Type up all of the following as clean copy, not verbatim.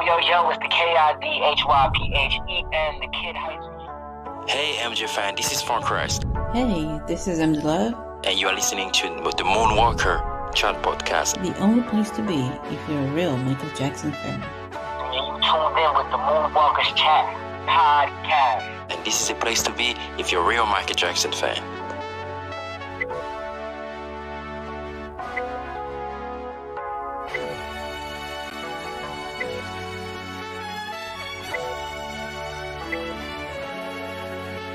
Yo, it's the KIDHYPHEN, the Kid Heights. Hey MJ fan, this is Fun Christ. Hey, this is MD Love. And you are listening to the Moonwalker Chat Podcast. The only place to be if you're a real Michael Jackson fan. And you tuned in with the Moonwalkers Chat Podcast. And this is a place to be if you're a real Michael Jackson fan.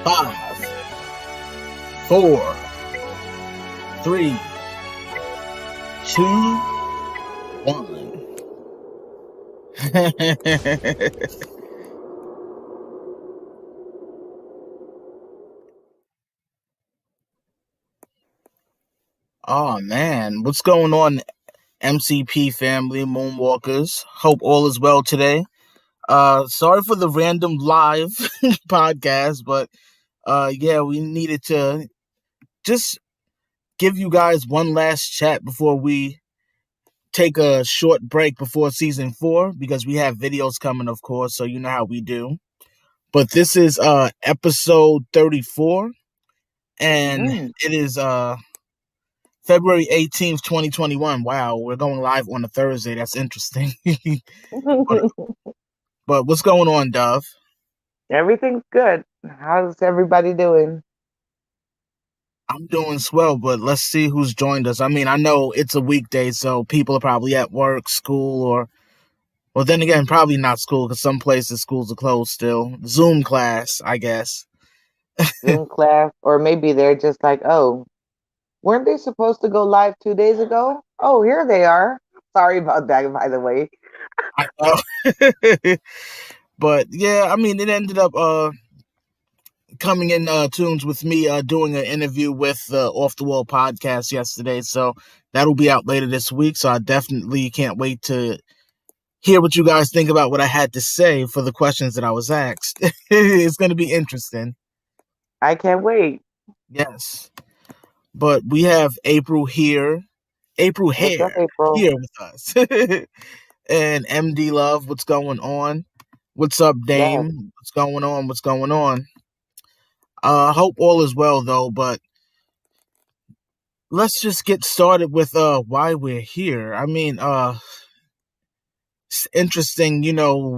Five, 4, 3, 2, 1. Oh man, what's going on, MCP family, Moonwalkers? Hope all is well today. Sorry for the random live podcast, but we needed to just give you guys one last chat before we take a short break before season 4, because we have videos coming, of course, so you know how we do. But this is episode 34, and it is February 18th, 2021. Wow, we're going live on a Thursday. That's interesting. But what's going on, Dove? Everything's good. How's everybody doing? I'm doing swell, but let's see who's joined us. I mean, I know it's a weekday, so people are probably at work, school, or then again, probably not school, because some places schools are closed still. Zoom class, I guess. Zoom class, or maybe they're just like, oh, weren't they supposed to go live 2 days ago? Oh, here they are. Sorry about that, by the way. I know. But yeah, I mean, it ended up coming in tunes with me doing an interview with the Off the Wall podcast yesterday, so that'll be out later this week. So I definitely can't wait to hear what you guys think about what I had to say for the questions that I was asked. It's going to be interesting. I can't wait. Yes, but we have April here. April Hair up, April? Here with us. And MD Love, what's going on? What's up, Dame? Yes. What's going on? What's going on? Hope all is well, though, but let's just get started with why we're here. I mean, it's interesting,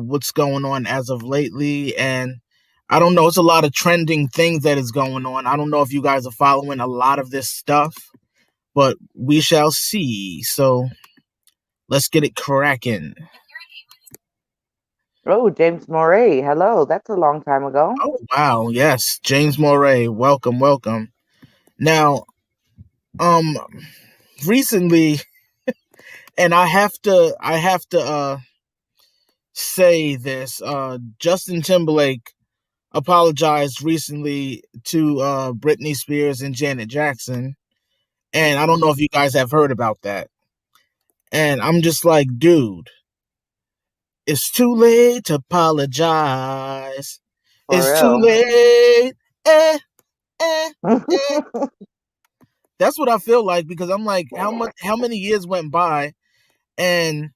what's going on as of lately, and I don't know, it's a lot of trending things that is going on. I don't know if you guys are following a lot of this stuff, but we shall see. So let's get it cracking. Oh, James Moray. Hello. That's a long time ago. Oh, wow. Yes. James Moray. Welcome. Now, recently, and I have to say this, Justin Timberlake apologized recently to Britney Spears and Janet Jackson. And I don't know if you guys have heard about that. And I'm just like, dude, it's too late to apologize. It's too late. That's what I feel like, because I'm like, how many years went by and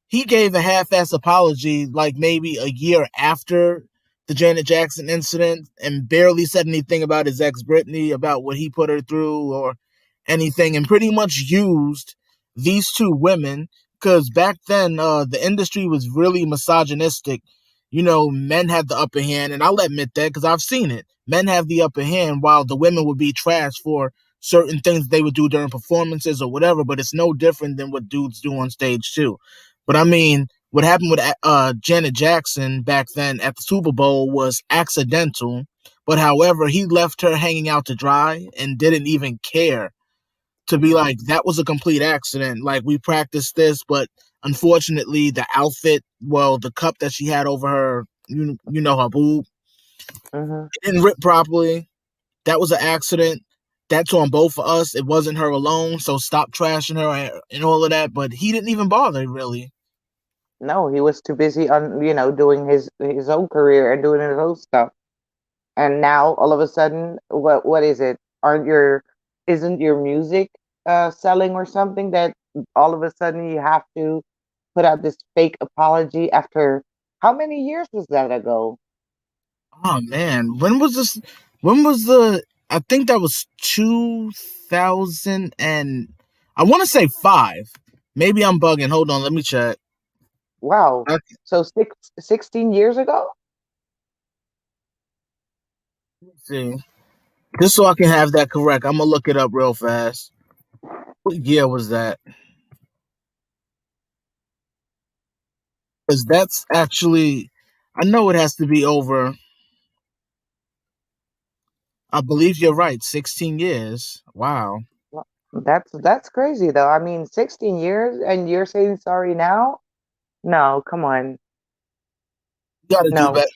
he gave a half-ass apology like maybe a year after the Janet Jackson incident and barely said anything about his ex Britney, about what he put her through or anything, and pretty much used these two women, because back then the industry was really misogynistic. Men had the upper hand, and I'll admit that because I've seen it. Men have the upper hand while the women would be trash for certain things they would do during performances or whatever, but it's no different than what dudes do on stage too. But I mean, what happened with Janet Jackson back then at the Super Bowl was accidental, but however, he left her hanging out to dry and didn't even care to be like, that was a complete accident. Like, we practiced this, but unfortunately, the outfit, the cup that she had over her, her boob, it didn't rip properly. That was an accident. That's on both of us. It wasn't her alone, so stop trashing her and all of that. But he didn't even bother, really. No, he was too busy on, doing his own career and doing his own stuff. And now, all of a sudden, what is it? Isn't your music selling or something that all of a sudden you have to put out this fake apology after how many years was that ago? Oh man, when was this? When was the? I think that was 2000 and I want to say five. Maybe I'm bugging. Hold on, let me check. Wow. Let's So 16 years ago? see. Just so I can have that correct, I'm gonna look it up real fast. What year was that? Because that's actually, I know it has to be over. I believe you're right. 16 years. Wow. Well, that's crazy though. I mean, 16 years and you're saying sorry now? No, come on. You got to do No. better.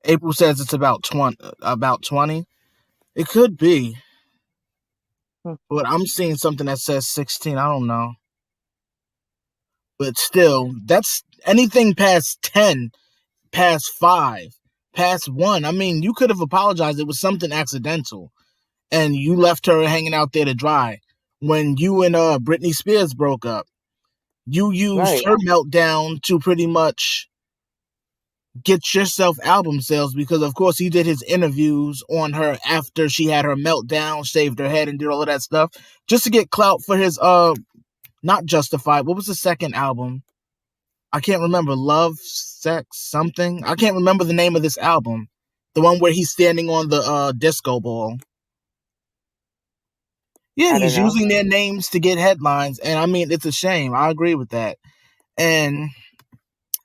April says it's about 20. About 20. It could be, Hmm. but I'm seeing something that says 16. I don't know. But still, that's anything past 10, past 5, past 1. I mean, you could have apologized. It was something accidental. And you left her hanging out there to dry. When you and Britney Spears broke up, you used Right. her meltdown to pretty much get yourself album sales because of course he did his interviews on her after she had her meltdown, shaved her head and did all of that stuff just to get clout for his not Justified. What was the second album? I can't remember. Love, Sex, something. I can't remember the name of this album. The one where he's standing on the disco ball. Yeah, I don't he's know. using their names to get headlines, and I mean it's a shame. I agree with that, and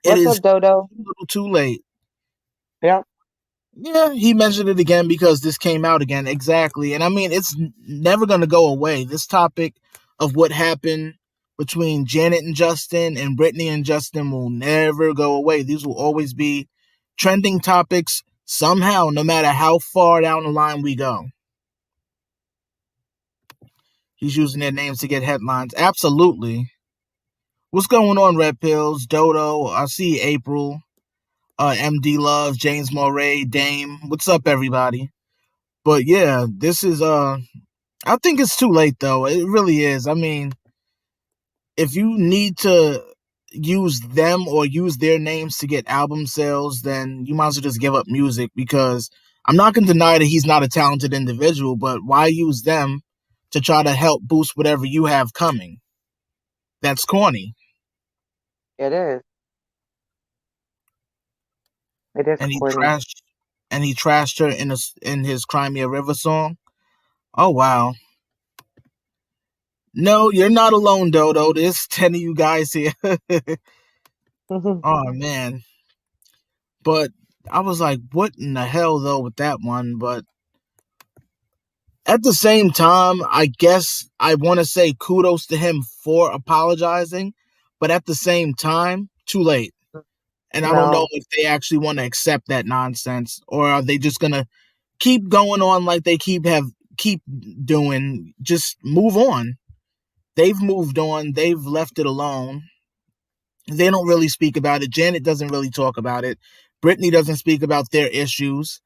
it What's is up, Dodo? a little too late. Yeah. Yeah, he mentioned it again because this came out again. Exactly. And I mean, it's never going to go away. This topic of what happened between Janet and Justin and Brittany and Justin will never go away. These will always be trending topics somehow, no matter how far down the line we go. He's using their names to get headlines. Absolutely. What's going on, Red Pills? Dodo, I see April, MD Love, James Moray, Dame. What's up, everybody? But yeah, this is I think it's too late though. It really is. I mean, if you need to use them or use their names to get album sales, then you might as well just give up music because I'm not going to deny that he's not a talented individual, but why use them to try to help boost whatever you have coming? That's corny. It is. It is And he corny. trashed her in his Crimea River song. Oh wow. No, you're not alone, Dodo. There's 10 of you guys here. Oh man. But I was like, what in the hell though with that one? But at the same time, I guess I want to say kudos to him for apologizing. But at the same time, too late. And I don't know No, if they actually want to accept that nonsense or are they just gonna keep going on like they keep doing. Just move on. They've moved on. They've left it alone. They don't really speak about it. Janet doesn't really talk about it. Brittany doesn't speak about their issues.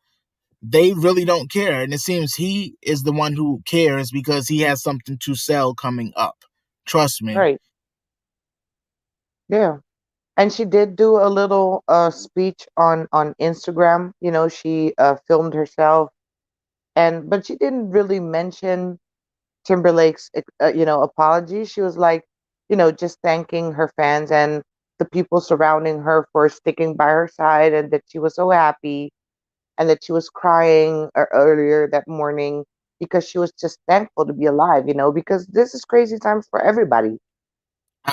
They really don't care. And it seems he is the one who cares because he has something to sell coming up. Trust me. right. Yeah. And she did do a little speech on Instagram. You know, she filmed herself and but she didn't really mention Timberlake's apology. She was like, just thanking her fans and the people surrounding her for sticking by her side and that she was so happy and that she was crying earlier that morning because she was just thankful to be alive, because this is crazy times for everybody.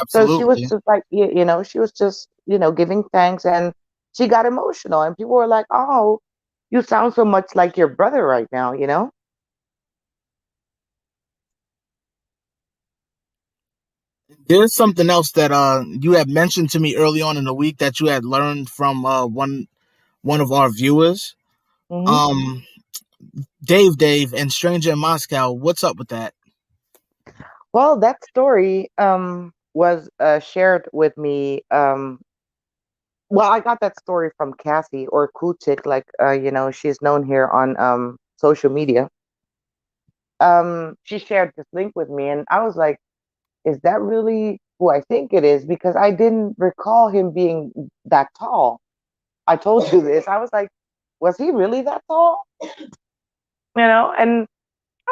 So she was Absolutely. just like, she was just, giving thanks and she got emotional and people were like, "Oh, you sound so much like your brother right now." There's something else that you had mentioned to me early on in the week that you had learned from one of our viewers. Hmm. Um Dave and Stranger in Moscow. What's up with that? Well, that story was shared with me. Well, I got that story from Cassie or Kuchik, like she's known here on social media. She shared this link with me, and I was like, "Is that really?" who I think it is because I didn't recall him being that tall. I told you this. I was like, was he really that tall? And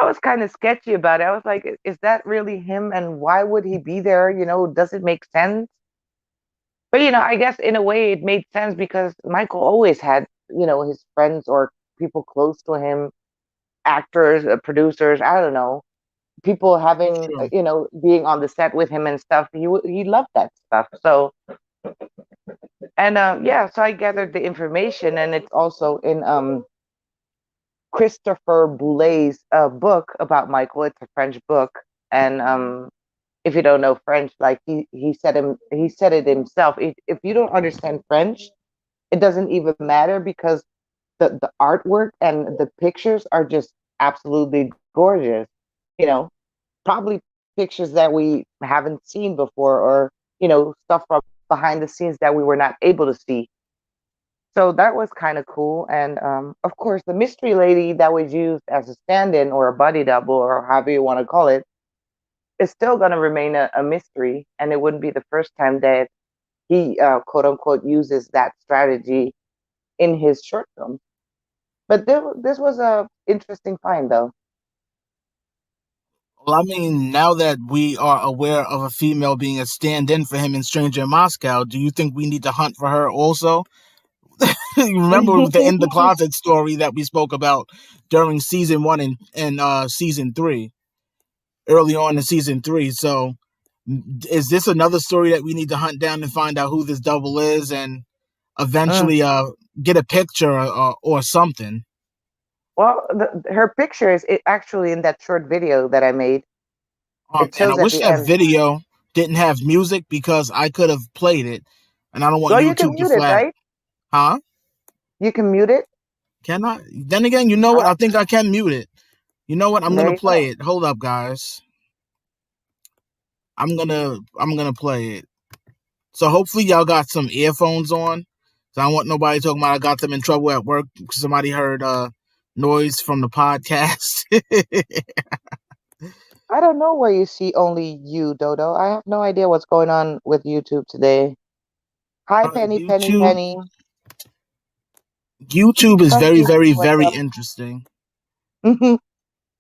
I was kind of sketchy about it. I was like, is that really him? And why would he be there? Does it make sense? But, I guess in a way it made sense because Michael always had, his friends or people close to him, actors, producers, I don't know, people having, Sure. being on the set with him and stuff. He loved that stuff. So, and yeah, so I gathered the information, and it's also in Christopher Boulet's book about Michael. It's a French book, and if you don't know French, like he said it himself. If you don't understand French, it doesn't even matter because the artwork and the pictures are just absolutely gorgeous. You know, Probably pictures that we haven't seen before, or stuff from behind the scenes that we were not able to see. So that was kind of cool. And of course, the mystery lady that was used as a stand-in or a body double or however you want to call it is still going to remain a mystery. And it wouldn't be the first time that he, quote unquote, uses that strategy in his short film. But this was a interesting find, though. Well, I mean, now that we are aware of a female being a stand-in for him in Stranger in Moscow, do you think we need to hunt for her also? You remember the In the Closet story that we spoke about during season 1 and season 3, early on in season 3. So, is this another story that we need to hunt down and find out who this double is, and Mm. eventually get a picture or something? Well, her picture is actually in that short video that I made. It And I shows at wish the that end. video didn't have music because I could have played it, and I don't want Well, you can YouTube to mute it, flag. right? Huh? You can mute it. Can I? Then again, you know what? Uh, I think I can mute it. You know what? I'm there gonna you play go. it. Hold up, guys. I'm gonna play it. So hopefully y'all got some earphones on. So I don't want nobody talking about I got them in trouble at work because somebody heard noise from the podcast. I don't know where you see only you, Dodo. I have no idea what's going on with YouTube today. Hi, Penny, Penny, YouTube Penny. YouTube is Hi, very, very, Julie. What's very up? interesting.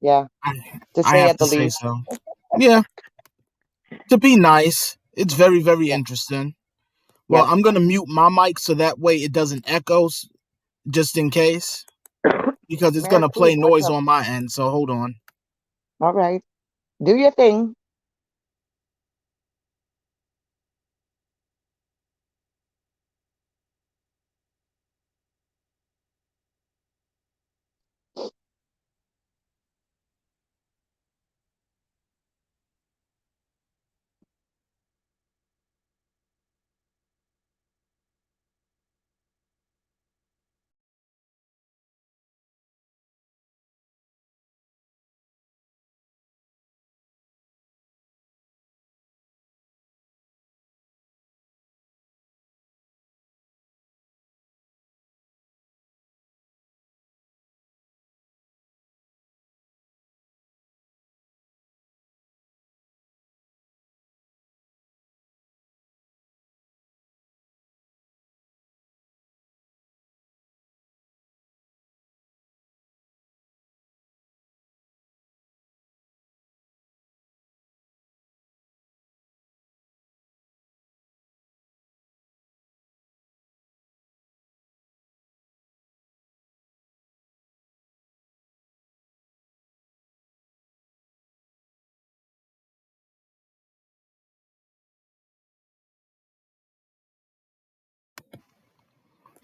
Yeah, I, to I say have at to the say least. so. Yeah, to be nice. It's very, very Yeah. interesting. Well, Yes. I'm gonna mute my mic so that way it doesn't echo, just in case, because it's Mary gonna play Queen, what's noise up? on my end. So hold on. All right. Do your thing.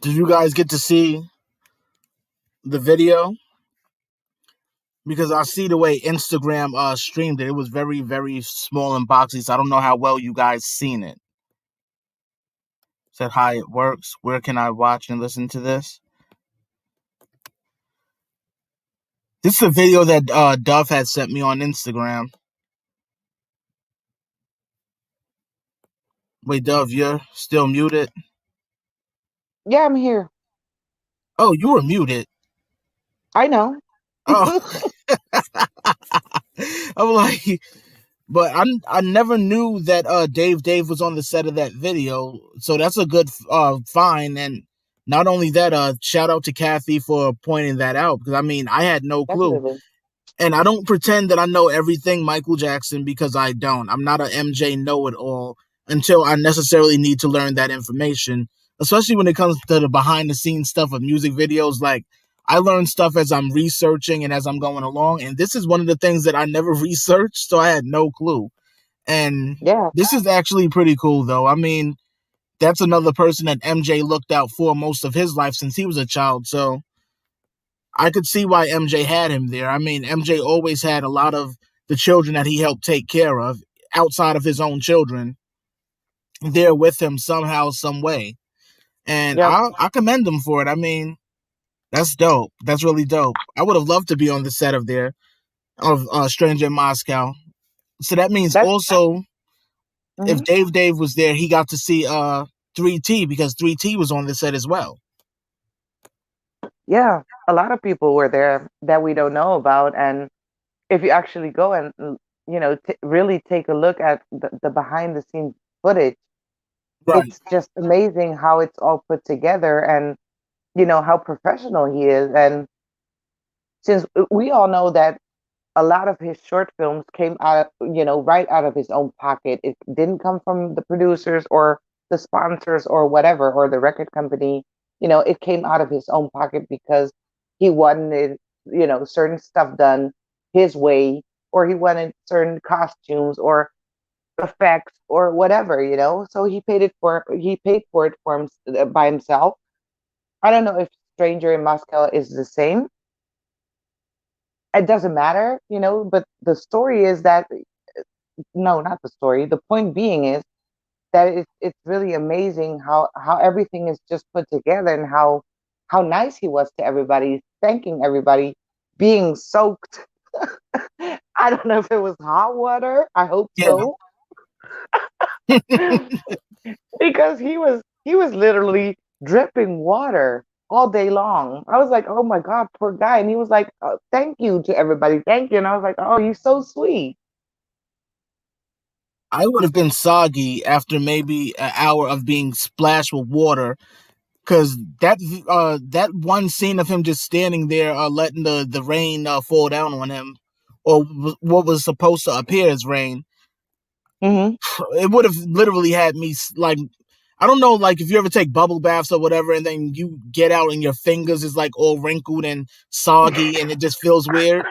Did you guys get to see the video? Because I see the way Instagram streamed it. It was very, very small and boxy, so I don't know how well you guys seen it. Said hi, it works. Where can I watch and listen to this? This is a video that Dove had sent me on Instagram. Wait, Dove, you're still muted? Yeah, I'm here. Oh, you were muted. I know. Oh. I'm like, But I never knew that Dave was on the set of that video, so that's a good find. And not only that, shout out to Kathy for pointing that out, because I mean I had no clue. Definitely. And I don't pretend that I know everything Michael Jackson, because I don't. I'm not a MJ know it all until I necessarily need to learn that information, especially when it comes to the behind the scenes stuff of music videos. Like, I learn stuff as I'm researching and as I'm going along. And this is one of the things that I never researched, so I had no clue. And Yeah, this is actually pretty cool, though. I mean, that's another person that MJ looked out for most of his life since he was a child. So I could see why MJ had him there. I mean, MJ always had a lot of the children that he helped take care of outside of his own children there with him somehow, some way. And yep. I commend him for it. I mean, that's dope. That's really dope. I would have loved to be on the set of there of Stranger in Moscow. So that means That's also if mhm. Dave was there, he got to see 3T, because 3T was on the set as well. Yeah. A lot of people were there that we don't know about, and if you actually go and really take a look at the behind the scenes footage, Right. it's just amazing how it's all put together, and how professional he is. And since we all know that a lot of his short films came out of, right out of his own pocket. It didn't come from the producers or the sponsors or whatever, or the record company. It came out of his own pocket because he wanted, certain stuff done his way, or he wanted certain costumes or effects or whatever. So he paid for it by himself. I don't know if Stranger in Moscow is the same. It doesn't matter, but the story is that, no, not the story. The point being is that it's really amazing how everything is just put together, and how nice he was to everybody, thanking everybody, being soaked. I don't know if it was hot water. I hope Yeah. so. Because he was literally dripping water all day long. I was like, oh my God, poor guy. And he was like, thank you to everybody. Thank you. And I was like, oh, you're so sweet. I would have been soggy after maybe an hour of being splashed with water, because that one scene of him just standing there, letting the rain fall down on him, or what was supposed to appear as rain, Hmm. it would have literally had me like, I don't know, like if you ever take bubble baths or whatever, and then you get out and your fingers is like all wrinkled and soggy, and it just feels weird.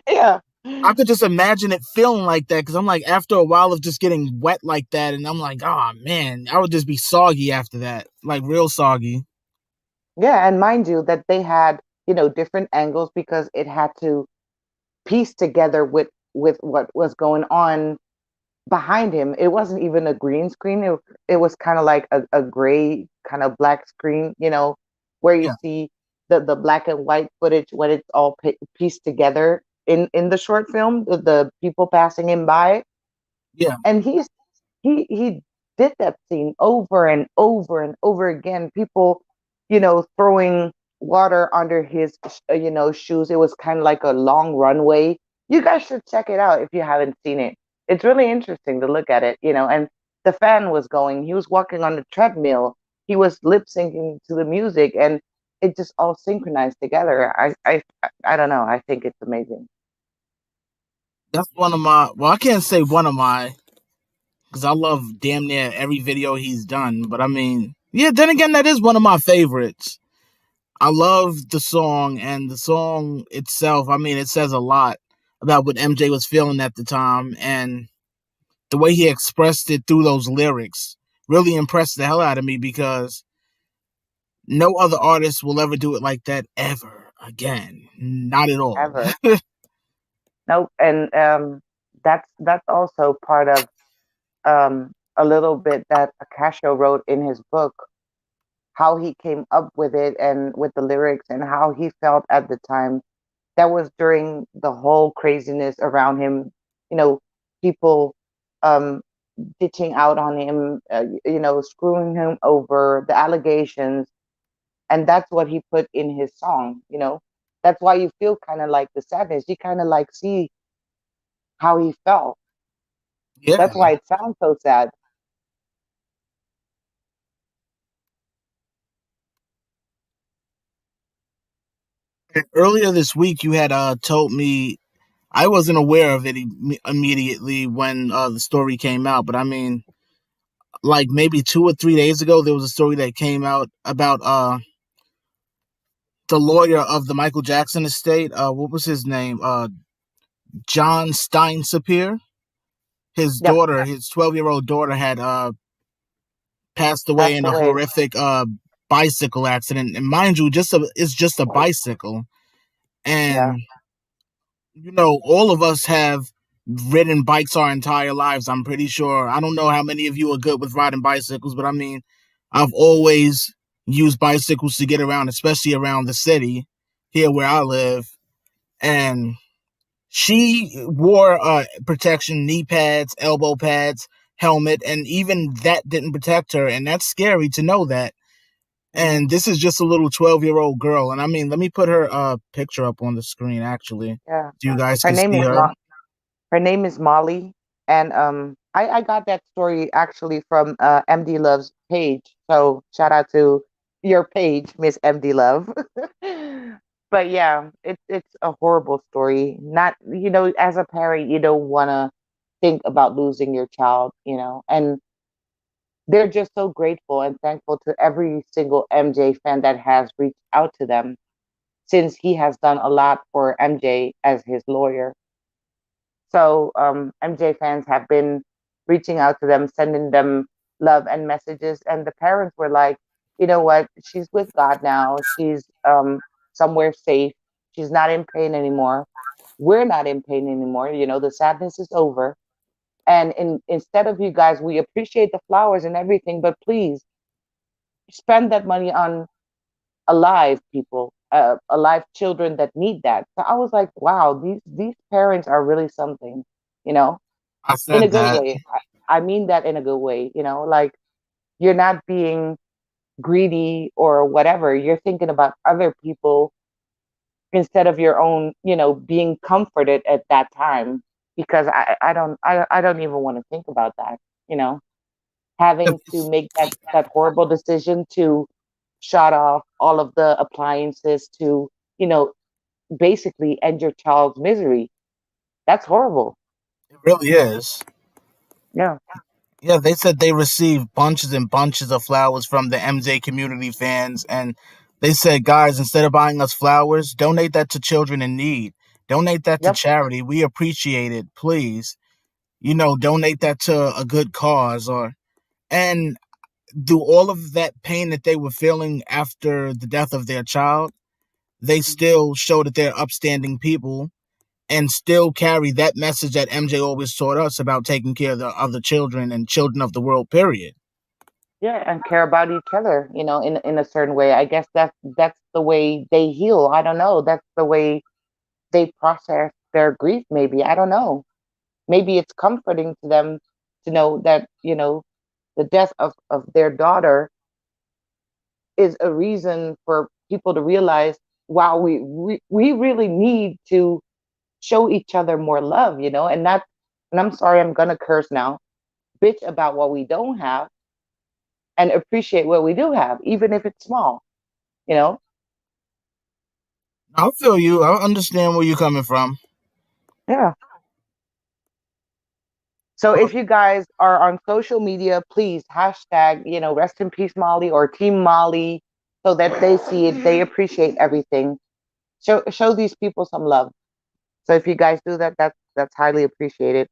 Yeah. I could just imagine it feeling like that, because I'm like, after a while of just getting wet like that, and I'm like, oh man, I would just be soggy after that, like real soggy. Yeah. And mind you, that they had, different angles because it had to piece together with what was going on behind him. It wasn't even a green screen. It was kind of like a gray, kind of black screen, where you Yeah, see the black and white footage when it's all pieced together in the short film, the people passing him by. yeah, And he did that scene over and over and over again. People, throwing water under his, shoes. It was kind of like a long runway. You guys should check it out if you haven't seen it. It's really interesting to look at it. And the fan was going. He was walking on the treadmill. He was lip syncing to the music, and it just all synchronized together. I don't know. I think it's amazing. that's one of my. Well, I can't say one of my, because I love damn near every video he's done. But I mean, yeah. Then again, that is one of my favorites. I love the song, and the song itself. I mean, it says a lot about what MJ was feeling at the time, and the way he expressed it through those lyrics really impressed the hell out of me, because no other artist will ever do it like that ever again. Not at all. Ever. Nope. And that's also part of a little bit that Akasho wrote in his book, how he came up with it and with the lyrics and how he felt at the time. That was during the whole craziness around him, you know, people um, ditching out on him, screwing him over, the allegations. And that's what he put in his song. That's why you feel kind of like the sadness. You kind of like see how he felt. Yeah. That's why it sounds so sad. And earlier this week, you had told me I wasn't aware of it immediately when the story came out, but I mean, like maybe 2 or 3 days ago, there was a story that came out about the lawyer of the Michael Jackson estate. What was his name? John Steinsapir. His Yep, daughter, his 12-year-old daughter, had passed away passed in a away. horrific bicycle accident. And mind you, it's just a bicycle. Yeah, And all of us have ridden bikes our entire lives. I'm pretty sure. I don't know how many of you are good with riding bicycles, but I mean, I've always used bicycles to get around, especially around the city here where I live. And she wore protection, knee pads, elbow pads, helmet, and even that didn't protect her. And that's scary to know that. hmm And this is just a little 12-year-old girl. And I mean, let me put her picture up on the screen, actually. yeah. So you guys Her can name see is her. Her name is Molly, and I got that story actually from MD Love's page. So shout out to your page, Miss MD Love. But yeah, it's a horrible story. Not as a parent, you don't want to think about losing your child, and they're just so grateful and thankful to every single MJ fan that has reached out to them since he has done a lot for MJ as his lawyer. So MJ fans have been reaching out to them, sending them love and messages, and the parents were like, you know what? She's with God now. She's somewhere safe. She's not in pain anymore. We're not in pain anymore. The sadness is over. And instead of you guys, we appreciate the flowers and everything, but please spend that money on alive people, alive children that need that. So I was like, wow, these parents are really something, you know, I in a said good that. way. I mean that in a good way, like you're not being greedy or whatever. You're thinking about other people instead of your own, being comforted at that time. Because I don't even want to think about that, you know, having to make that horrible decision to shut off all of the appliances to, you know, basically end your child's misery. That's horrible. It really is. Yeah. Yeah, they said they received bunches and bunches of flowers from the MJ community fans, and they said, guys, instead of buying us flowers, donate that to children in need. Donate that to Yep. charity. We appreciate it. Please, donate that to a good cause, and through all of that pain that they were feeling after the death of their child, they still show that they're upstanding people and still carry that message that MJ always taught us about taking care of the other children and children of the world, period. Yeah, and care about each other, in a certain way. I guess that's the way they heal. I don't know. That's the way they process their grief, maybe. I don't know. Maybe it's comforting to them to know that, the death of their daughter is a reason for people to realize, wow, we really need to show each other more love, and I'm sorry, I'm gonna curse now, bitch about what we don't have and appreciate what we do have, even if it's small, you know? I feel you. I understand where you're coming from. Yeah. So Uh, if you guys are on social media, please hashtag, rest in peace, Molly, or Team Molly, so that they see it, they appreciate everything. Show these people some love. So if you guys do that, that's highly appreciated.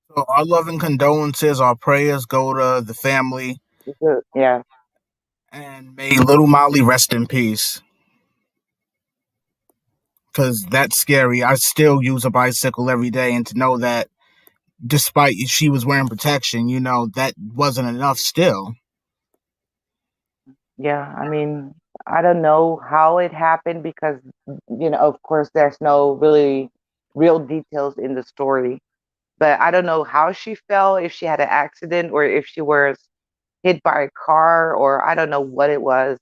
So our love and condolences, our prayers go to the family, Yeah. and may little Molly rest in peace. Because that's scary. I still use a bicycle every day, and to know that despite she was wearing protection, that wasn't enough still. Yeah, I mean, I don't know how it happened because, of course, there's no really real details in the story. But I don't know how she fell, if she had an accident or if she was hit by a car, or I don't know what it was,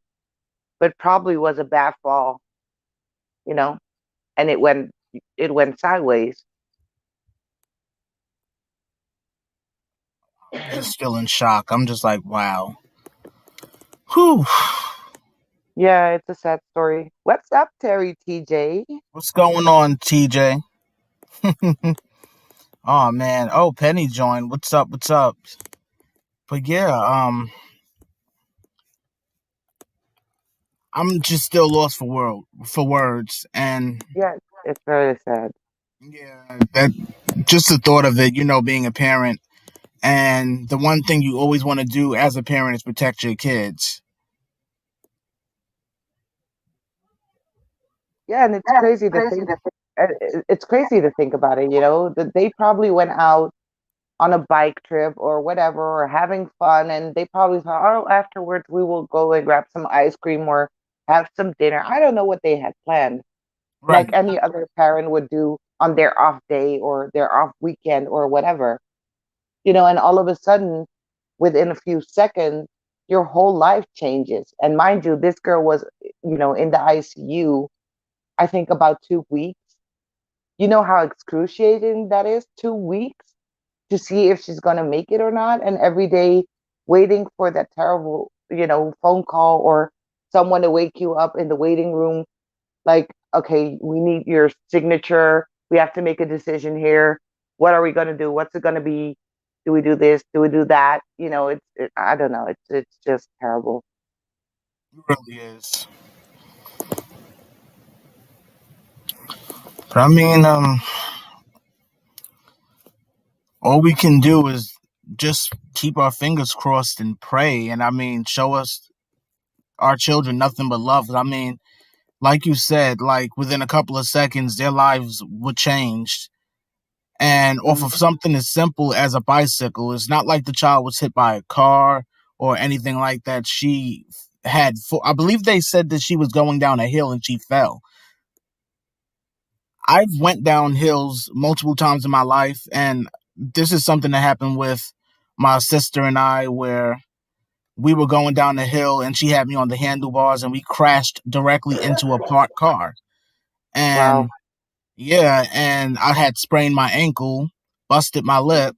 but probably was a bad fall, you know, and it went sideways. just still in shock. I'm just like, wow. Whew. Yeah, it's a sad story. What's up, Terry TJ? What's going on, TJ? Oh man. Oh, Penny joined. What's up? What's up? But yeah, I'm just still lost for words, and Yeah, it's very sad. yeah, that just the thought of it, being a parent, and the one thing you always want to do as a parent is protect your kids. Yeah, and it's crazy to think. It's crazy to think about it. That they probably went out on a bike trip or whatever, or having fun, and they probably thought, oh, afterwards we will go and grab some ice cream or have some dinner. I don't know what they had planned, like Right. any other parent would do on their off day or their off weekend or whatever. And all of a sudden, within a few seconds, your whole life changes. And mind you, this girl was, in the ICU, I think about 2 weeks. You know how excruciating that is? 2 weeks to see if she's going to make it or not. And every day waiting for that terrible, phone call or someone to wake you up in the waiting room. Like, okay, we need your signature. We have to make a decision here. What are we going to do? What's it going to be? Do we do this? Do we do that? I don't know. It's just terrible. It really is. But I mean, all we can do is just keep our fingers crossed and pray, and I mean, show us our children nothing but love. I mean, like you said, like within a couple of seconds, their lives were changed. And off of Mhm. something as simple as a bicycle, it's not like the child was hit by a car or anything like that. She I believe they said that she was going down a hill and she fell. I've went down hills multiple times in my life, and this is something that happened with my sister and I, where we were going down the hill and she had me on the handlebars and we crashed directly into a parked car. Wow. And yeah, and I had sprained my ankle, busted my lip.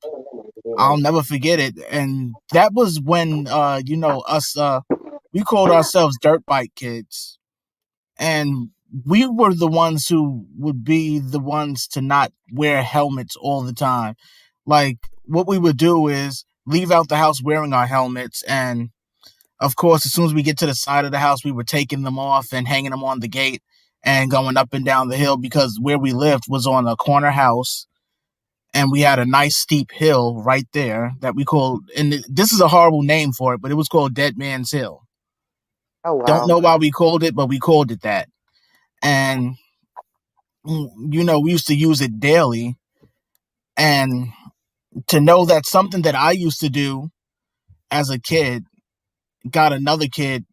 I'll never forget it. And that was when us we called ourselves dirt bike kids. And we were the ones who would be the ones to not wear helmets all the time. Like what we would do is leave out the house wearing our helmets, and of course as soon as we get to the side of the house we were taking them off and hanging them on the gate and going up and down the hill, because where we lived was on a corner house and we had a nice steep hill right there that we called, and this is a horrible name for it, but it was called Dead Man's Hill. Oh, Don't wow. know why we called it, but we called it that. And we used to use it daily. And to know that something that I used to do as a kid got another kid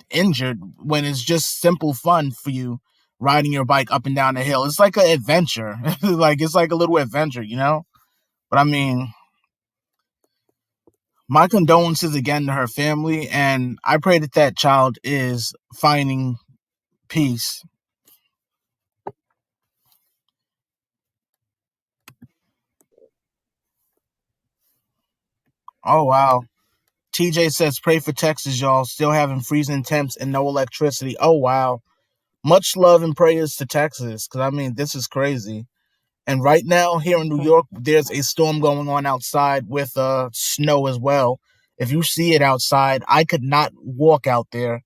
injured, when it's just simple fun for you riding your bike up and down the hill. It's like an adventure. Like it's like a little adventure. But I mean, my condolences again to her family, and I pray that that child is finding peace. Oh wow. TJ says pray for Texas, y'all. Still having freezing temps and no electricity. Oh wow. Much love and prayers to Texas, because I mean this is crazy. And right now here in New York, there's a storm going on outside with snow as well. If you see it outside, I could not walk out there.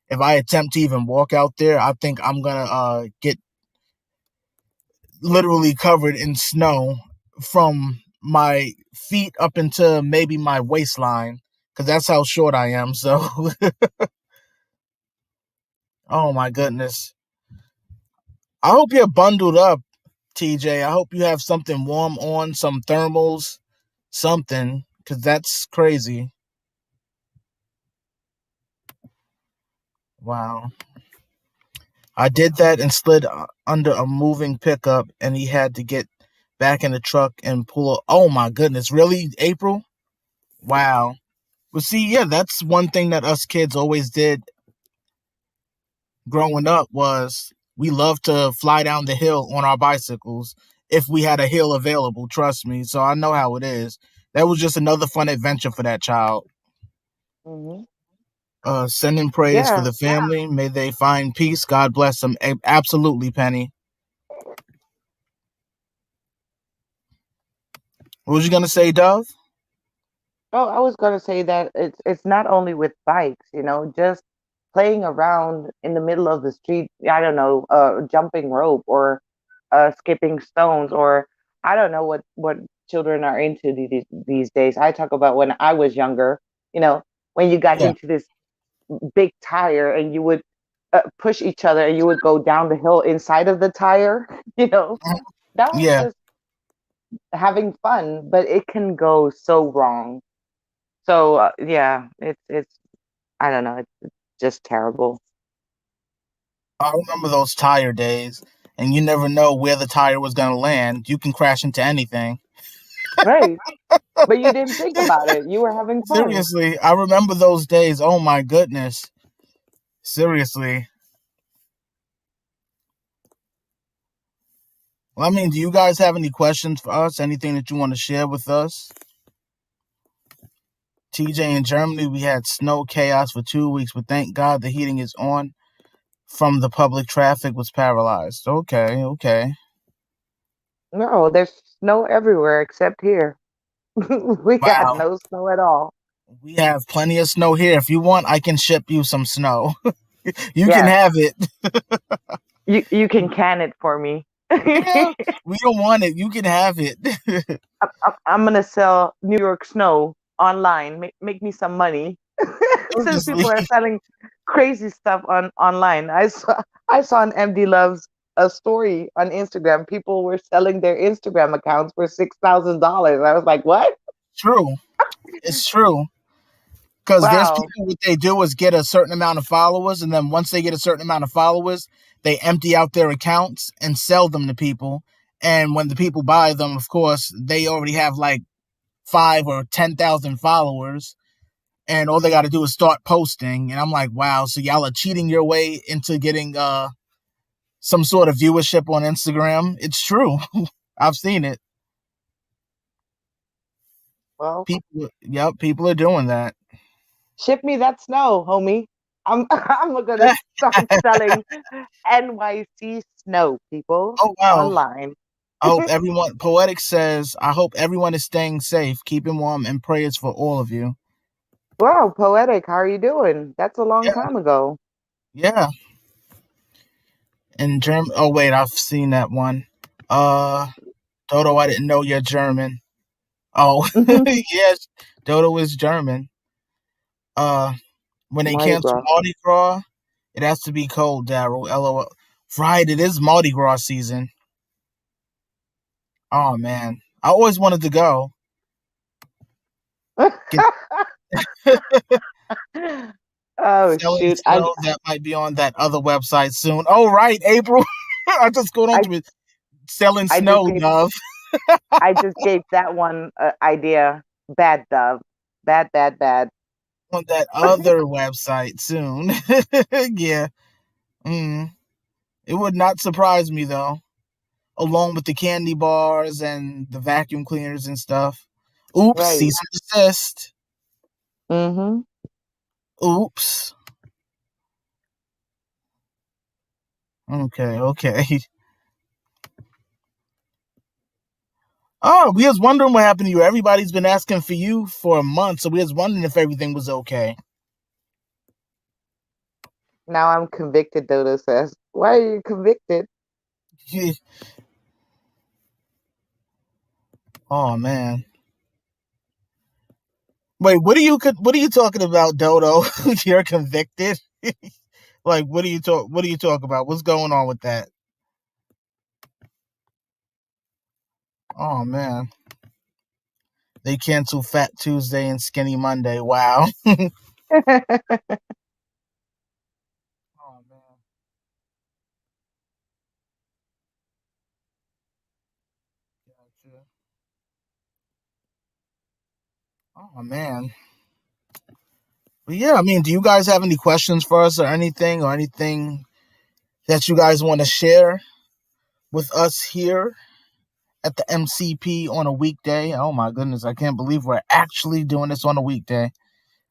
If I attempt to even walk out there, I think I'm gonna get literally covered in snow from my feet up into maybe my waistline, because that's how short I am. So, oh my goodness. I hope you're bundled up, TJ. I hope you have something warm on, some thermals, something, because that's crazy. Wow. I did that and slid under a moving pickup, and he had to get back in the truck and pull. Oh my goodness. Really, April? Wow. Well, see, yeah, that's one thing that us kids always did growing up, was we loved to fly down the hill on our bicycles if we had a hill available, trust me. So I know how it is. that was just another fun adventure for that child. Hmm. Sending prayers for Yeah. the family. May they find peace. God bless them. Absolutely, Penny. What was you gonna say, Dove? Oh, I was gonna say that it's not only with bikes, just playing around in the middle of the street. I don't know, jumping rope or skipping stones, or I don't know what children are into these days. I talk about when I was younger. You know, when you got Yeah. into this big tire and you would push each other and you would go down the hill inside of the tire. You know, that was Yeah. just having fun, but it can go so wrong. So yeah, it's I don't know, it's just terrible. I remember those tire days, and you never know where the tire was gonna land. You can crash into anything. Right. But you didn't think about it. You were having fun. Seriously, I remember those days. Oh my goodness. Seriously. Well, I mean, do you guys have any questions for us? Anything that you want to share with us? TJ, in Germany, we had snow chaos for 2 weeks, but thank God the heating is on from the public traffic was paralyzed. Okay, okay. No, there's snow everywhere except here. We had Wow. no snow at all. We have plenty of snow here. If you want, I can ship you some snow. You can Yes. have it. You can can it for me. Yeah, we don't want it. You can have it. I'm gonna sell New York snow online. Make me some money. Since Seriously. people are selling crazy stuff online. I saw an MD Loves a story on Instagram. People were selling their Instagram accounts for $6,000. I was like, what? True. It's true. Because there's Wow. people, what they do is get a certain amount of followers, and then once they get a certain amount of followers, they empty out their accounts and sell them to people. And when the people buy them, of course, they already have like 5 or 10,000 followers, and all they got to do is start posting. And I'm like, wow, so y'all are cheating your way into getting some sort of viewership on Instagram. It's true. I've seen it. Well, People, yep, people are doing that. ship me that snow, homie. I'm I'm gonna start selling NYC snow, people, Oh wow. online. I hope everyone, Poetic says, I hope everyone is staying safe, keeping warm, and prayers for all of you. Wow, poetic. How are you doing? That's a long Yeah, time ago. yeah. And German, oh wait, I've seen that one. Uh, Dodo, I didn't know you're German. Oh, yes, Dodo is German. Uh, when they Mardi cancel Gras. Mardi Gras, it has to be cold, Daryl. LOL. Right, it is Mardi Gras season. Oh man, I always wanted to go. Get Oh selling shoot. I snow that might be on that other website soon. Oh right, April. I just going on I to it. Selling I just snow, gave Dove, I just gave that one idea. Bad dove. Bad, bad, bad. on that other website soon. Yeah. Mm. It would not surprise me though, along with the candy bars and the vacuum cleaners and stuff. Oops, Right. cease and desist. Mm-hmm. Oops. Okay, okay. Oh, we was wondering what happened to you. Everybody's been asking for you for a month, so we was wondering if everything was okay. Now I'm convicted, Dodo says. Why are you convicted? Oh man. Wait, what are you talking about, Dodo? You're convicted? Like what do you talk about? What's going on with that? Oh man. They cancel Fat Tuesday and Skinny Monday. Wow. Oh man. Gotcha. Oh man. But yeah, I mean, do you guys have any questions for us or anything that you guys want to share with us here at the MCP on a weekday. Oh my goodness, I can't believe we're actually doing this on a weekday.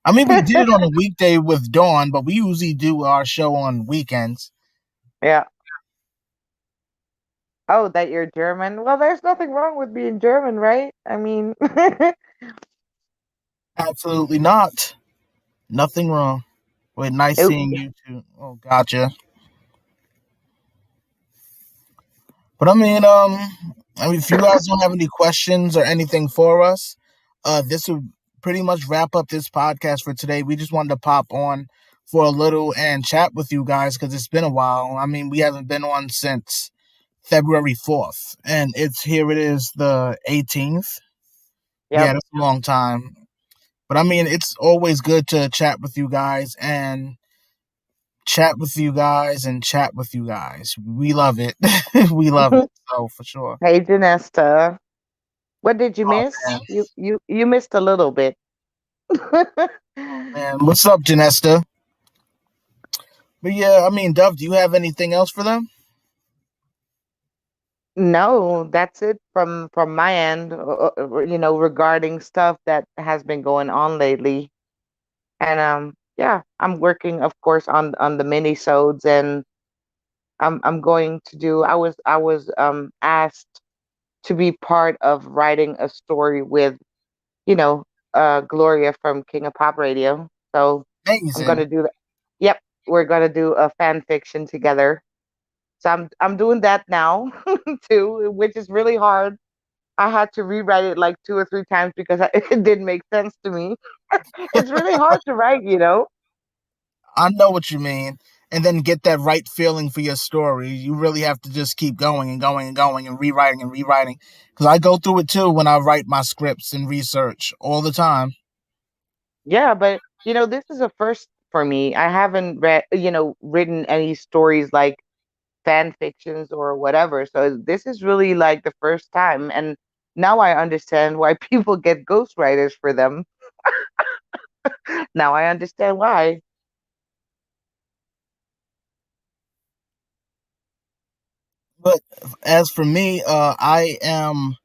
I mean, we did it on a weekday with Dawn, but we usually do our show on weekends. Yeah. Oh, that you're German? Well, there's nothing wrong with being German, right? I mean, Absolutely not. Nothing wrong. Wait, nice it- seeing you too. Oh, gotcha. But I mean, if you guys don't have any questions or anything for us, this would pretty much wrap up this podcast for today. We just wanted to pop on for a little and chat with you guys because it's been a while. I mean, we haven't been on since February 4th, and here it is, the 18th. yep. Yeah, that's a long time. But I mean, it's always good to chat with you guys and chat with you guys and chat with you guys. We love it. We love it. So for sure. Hey, Janesta, what did you Oh miss? man. You missed a little bit. Man, what's up, Janesta? But yeah, I mean, Dove, do you have anything else for them? No, that's it from my end. Regarding stuff that has been going on lately, and yeah, I'm working, of course, on the mini-sodes, and I'm going to do. I was asked to be part of writing a story with you know Gloria from King of Pop Radio. So I'm Amazing. gonna do that. Yep, we're gonna do a fan fiction together. So I'm doing that now too, which is really hard. I had to rewrite it like 2 or 3 times because it didn't make sense to me. It's really hard to write. I know what you mean. And then get that right feeling for your story. You really have to just keep going and going and going and rewriting and rewriting. Because I go through it too when I write my scripts and research all the time. Yeah, but this is a first for me. I haven't written any stories like fan fictions or whatever. So this is really like the first time, and now I understand why people get ghostwriters for them. Now I understand why. But as for me, I am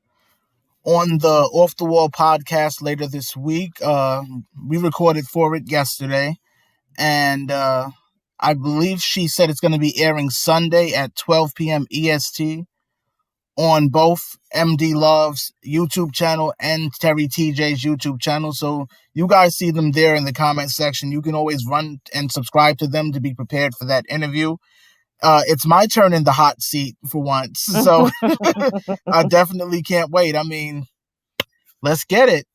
on the Off the Wall podcast later this week. We recorded for it yesterday, and I believe she said it's going to be airing Sunday at 12 p.m. EST on both MD Love's YouTube channel and Terry TJ's YouTube channel. So you guys see them there in the comment section. You can always run and subscribe to them to be prepared for that interview. It's my turn in the hot seat for once. So I definitely can't wait. I mean, let's get it.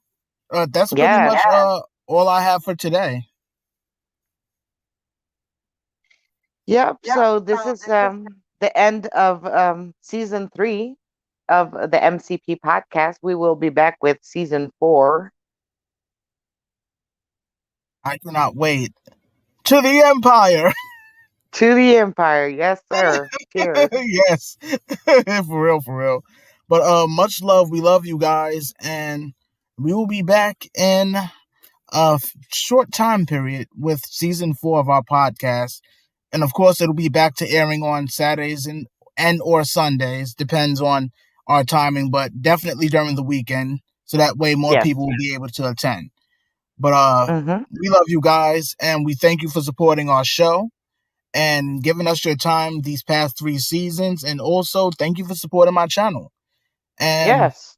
That's pretty Yes. much all I have for today. Yep. So this is the end of season 3 of the MCP podcast. We will be back with season 4. I cannot wait. To the Empire. To the Empire. Yes, sir. Cheers. Yes. For real, for real. But much love. We love you guys, and we will be back in a short time period with season 4 of our podcast. And of course, it'll be back to airing on Saturdays and or Sundays, depends on our timing, but definitely during the weekend, so that way more Yes. people will be able to attend. But Mm-hmm. we love you guys, and we thank you for supporting our show and giving us your time these past 3 seasons, and also thank you for supporting my channel. And Yes.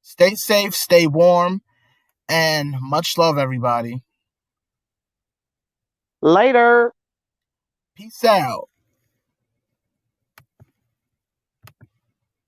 stay safe, stay warm, and much love, everybody. Later. Peace out.